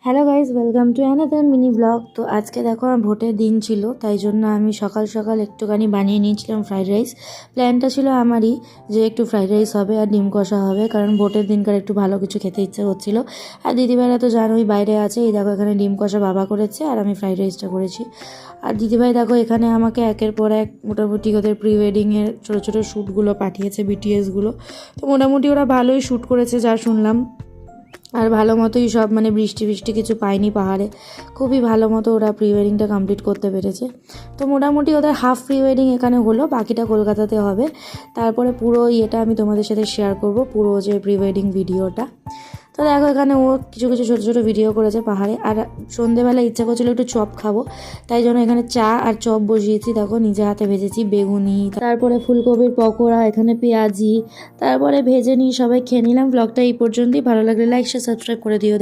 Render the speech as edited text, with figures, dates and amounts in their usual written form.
Hello guys, welcome to another mini blog. তো আজকে দেখো আমার ভোটের দিন ছিল, তাই জন্য আমি সকাল সকাল একটুখানি বানিয়ে নিয়েছিলাম ফ্রাইড রাইস। প্ল্যানটা ছিল আমারই যে একটু ফ্রাইড রাইস হবে আর ডিম কষা হবে, কারণ ভোটের দিনকার একটু ভালো কিছু খেতে ইচ্ছে হচ্ছিল। আর দিদিভাইরা তো জানোই বাইরে আছে, এই দেখো এখানে ডিম কষা বাবা করেছে আর আমি ফ্রাইড রাইসটা করেছি। আর দিদিভাই দেখো এখানে আমাকে একের পর এক মোটামুটি ওদের প্রি ওয়েডিংয়ের ছোটো ছোটো শ্যুটগুলো পাঠিয়েছে, বিটিএসগুলো। তো মোটামুটি ওরা ভালোই শ্যুট করেছে যা শুনলাম। আর ভালো মতোই সব, মানে বৃষ্টি বৃষ্টি কিছু পায়নি পাহাড়ে, খুবই ভালো মতো ওরা প্রি ওয়েডিংটা কমপ্লিট করতে পেরেছে। তো মোটামুটি ওদের হাফ প্রি ওয়েডিং এখানে হলো, বাকিটা কলকাতাতে হবে। তারপরে পুরো ইয়েটা আমি তোমাদের সাথে শেয়ার করব, পুরো যে প্রি ওয়েডিং ভিডিওটা। তো দেখো এখানে ও কিছু কিছু ছোটো ছোটো ভিডিও করেছে পাহাড়ে। আর সন্ধেবেলা ইচ্ছা করছিল একটু চপ খাবো, তাই জন্য এখানে চা আর চপ বসিয়েছি। দেখো নিজে হাতে ভেজেছি বেগুনি, তারপরে ফুলকপির পকোড়া, এখানে পেঁয়াজি, তারপরে ভেজে নিয়ে সবাই খেয়ে নিলাম। ব্লগটা এই পর্যন্তই, ভালো লাগলে লাইক শেয়ার সাবস্ক্রাইব করে দিও।